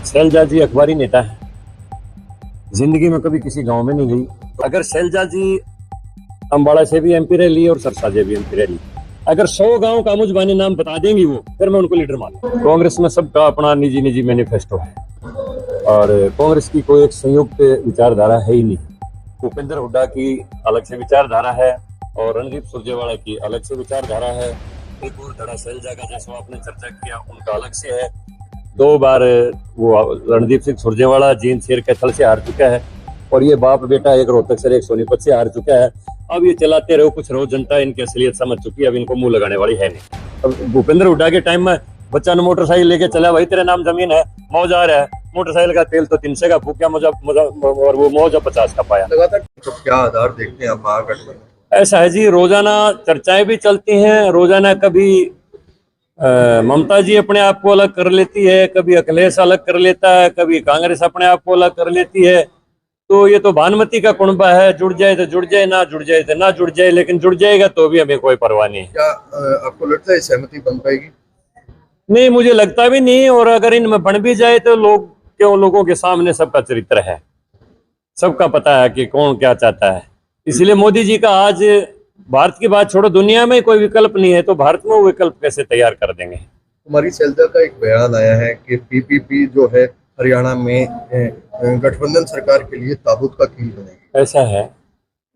शैलजा जी अखबारी नेता है। जिंदगी में कभी किसी गांव में नहीं गई। अगर शैलजा जी अम्बाड़ा से भी एमपी रह ली और सरसा से भी एमपी रह ली, अगर 100 गांव का मुझबानी नाम बता देंगी वो, फिर मैं उनको लीडर मानूं। कांग्रेस में सबका अपना निजी निजी मैनिफेस्टो है और कांग्रेस की कोई एक संयुक्त विचारधारा है ही नहीं। भूपेंद्र हुड्डा की अलग से विचारधारा है और रणदीप सुरजेवाला की अलग से विचारधारा है। एक और धड़ा शैलजा का जैसा आपने चर्चा किया उनका अलग से है। 2 बार वो रणदीप सिंह सुरजेवाला जींद शेर कैथल से हार चुका है और ये बाप बेटा एक रोहतक से एक सोनीपत से हार चुका है। अब ये चलाते रहो कुछ रहो, जनता इनकी असलियत समझ चुकी है, अब इनको मुंह लगाने वाली है नहीं। अब भूपेंद्र हुड्डा के टाइम में बच्चा ने मोटरसाइकिल लेके चला, भाई तेरे नाम जमीन है, मौज आ रहा है, मोटरसाइकिल का तेल तो 300 का फूका और वो मौजा 50 का पाया। लगातार तो क्या आधार देखते हैं आप महागठबंधन? ऐसा है जी, रोजाना चर्चाएं भी चलती हैं। रोजाना कभी ममता जी अपने आप को अलग कर लेती है, कभी अखिलेश अलग कर लेता है, कभी कांग्रेस अपने आप को अलग कर लेती है। तो ये तो भानुमति का कुनबा है, जुड़ जाए तो जुड़ जाए, ना जुड़ जाए तो ना जुड़ जाए, लेकिन जुड़ जाएगा तो भी हमें कोई परवाह नहीं है। क्या आपको लगता है सहमति बन पाएगी? नहीं, मुझे लगता भी नहीं। और अगर इनमें बन भी जाए तो लोगों के सामने सबका चरित्र है, सबका पता है कि कौन क्या चाहता है। इसलिए मोदी जी का आज भारत की बात छोड़ो, दुनिया में कोई विकल्प नहीं है तो भारत में वो विकल्प कैसे तैयार कर देंगे। हमारी शैलजा का एक बयान आया है कि पीपीपी जो है हरियाणा में गठबंधन सरकार के लिए ताबूत का कील बनेगी। ऐसा है,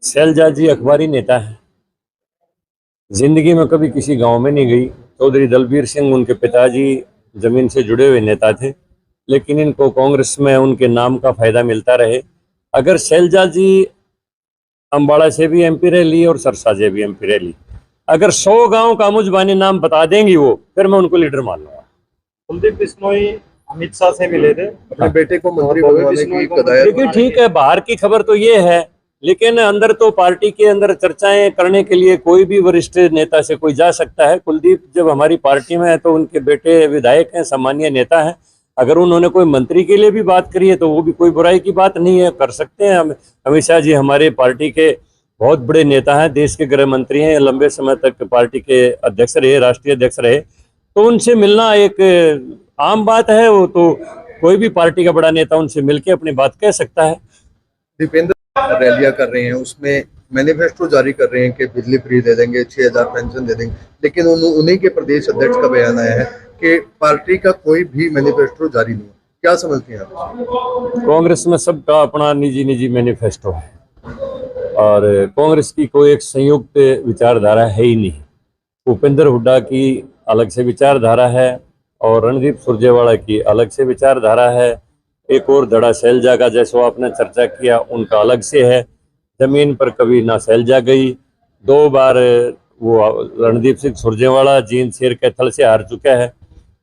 शैलजा जी अखबारी नेता है। जिंदगी में कभी किसी गांव में नहीं गई। चौधरी दलबीर सिंह उनके पिताजी जमीन से जुड़े हुए नेता थे, लेकिन इनको कांग्रेस में उनके नाम का फायदा मिलता रहे। अगर शैलजा जी अम्बाड़ा से भी एमपी रह ली और सरसा से भी एमपी रह ली, अगर 100 गांव का मुझबानी नाम बता देंगी वो, फिर मैं उनको लीडर मान लूंगा। कुलदीप बिश्नोई अमित शाह से मिले थे, अपने बेटे को मंत्री बनवाने की कदायत। देखिए ठीक है, बाहर की खबर तो ये है, लेकिन अंदर तो पार्टी के अंदर चर्चाएं करने के लिए कोई भी वरिष्ठ नेता से कोई जा सकता है। कुलदीप जब हमारी पार्टी में है तो उनके बेटे विधायक हैं, सम्मानीय नेता हैं। अगर उन्होंने कोई मंत्री के लिए भी बात करी है तो वो भी कोई बुराई की बात नहीं है, कर सकते हैं। अमित शाह जी हमारे पार्टी के बहुत बड़े नेता हैं, देश के गृह मंत्री हैं, लंबे समय तक पार्टी के अध्यक्ष रहे, राष्ट्रीय अध्यक्ष रहे, तो उनसे मिलना एक आम बात है। वो तो कोई भी पार्टी का बड़ा नेता उनसे मिलकर अपनी बात कह सकता है। दीपेंद्र रैलियां कर रहे हैं, उसमें मैनिफेस्टो जारी कर रहे हैं कि बिजली फ्री दे देंगे, 6000 पेंशन दे देंगे, लेकिन उन्हीं के प्रदेश अध्यक्ष का बयान आया है कि पार्टी का कोई भी मैनिफेस्टो जारी नहीं। क्या समझते हैं आप? कांग्रेस में सबका अपना निजी निजी मैनिफेस्टो है और कांग्रेस की कोई एक संयुक्त विचारधारा है ही नहीं। भूपेंद्र हुड्डा की अलग से विचारधारा है और रणदीप सुरजेवाला की अलग से विचारधारा है। एक और धड़ा शैलजा का जैसा आपने चर्चा किया उनका अलग से है। जमीन पर कभी ना शैलजा गई। 2 बार वो रणदीप सिंह सुरजेवाला जींद शेर कैथल से हार चुका है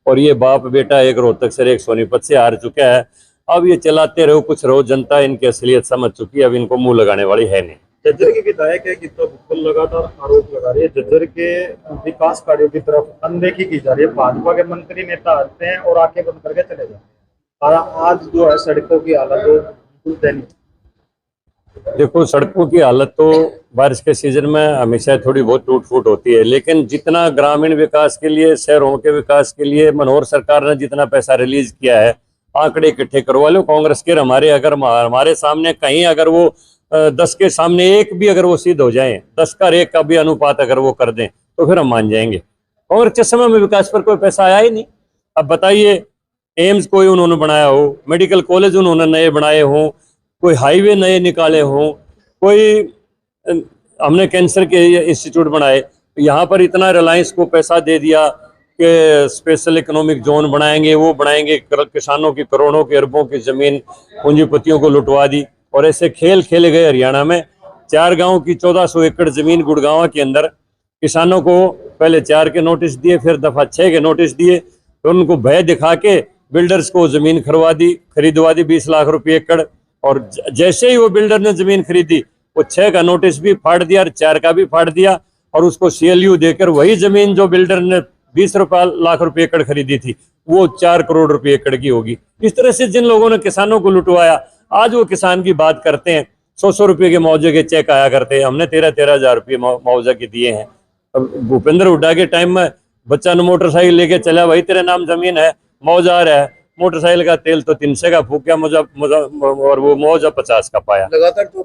और ये बाप बेटा एक रोहतक से एक सोनीपत से हार चुका है। अब ये चलाते रहो कुछ रहो, जनता इनकी असलियत समझ चुकी है, अब इनको मुंह लगाने वाली है नहीं। झज्जर के विधायक है गीता भुक्कल लगातार आरोप लगा रही है, झज्जर के विकास कार्यों की तरफ अनदेखी की जा रही है। भाजपा के मंत्री नेता आते हैं और आंखें बंद करके चले जाते हैं, और आज जो है सड़कों की हालत बिल्कुल दयनीय। देखो, सड़कों की हालत तो बारिश के सीजन में हमेशा थोड़ी बहुत टूट फूट होती है, लेकिन जितना ग्रामीण विकास के लिए, शहरों के विकास के लिए मनोहर सरकार ने जितना पैसा रिलीज किया है, आंकड़े इकट्ठे करवा लो कांग्रेस के। हमारे सामने कहीं अगर वो 10 के सामने 1 भी अगर वो सिद्ध हो जाए, 10 का 1 का भी अनुपात अगर वो कर दें तो फिर हम मान जाएंगे। कांग्रेस के समय में विकास पर कोई पैसा आया ही नहीं। अब बताइए, एम्स कोई उन्होंने बनाया हो, मेडिकल कॉलेज उन्होंने नए बनाए हों, कोई हाईवे नए निकाले हों, कोई हमने कैंसर के इंस्टीट्यूट बनाए, यहाँ पर इतना रिलायंस को पैसा दे दिया कि स्पेशल इकोनॉमिक जोन बनाएंगे, वो बनाएंगे, किसानों की करोड़ों की अरबों की जमीन पूंजीपतियों को लुटवा दी। और ऐसे खेल खेले गए हरियाणा में। 4 गांव की 1400 एकड़ जमीन गुड़गांव के अंदर किसानों को पहले 4 के नोटिस दिए, फिर दफा 6 के नोटिस दिए, तो उनको भय दिखा के बिल्डर्स को जमीन खरीदवा दी 20 लाख रुपये एकड़। और जैसे ही वो बिल्डर ने जमीन खरीदी, वो 6 का नोटिस भी फाड़ दिया और 4 का भी फाड़ दिया, और उसको CLU देकर वही जमीन जो बिल्डर ने 20 लाख रुपये एकड़ खरीदी थी वो 4 करोड़ रुपये एकड़ की होगी। इस तरह से जिन लोगों ने किसानों को लुटवाया, आज वो किसान की बात करते हैं। 100 रुपये के मुआवजे के चेक आया करते हैं, हमने 13 हजार रुपये मुआवजा के दिए हैं। अब भूपेंद्र हुड्डा के टाइम में बच्चा ने मोटरसाइकिल लेके चला, भाई तेरे नाम जमीन है, मुआवजा आ रहा है, मोटरसाइकिल का तेल तो 300 का फूका, और वो मौजा 50 का पाया। लगातार तो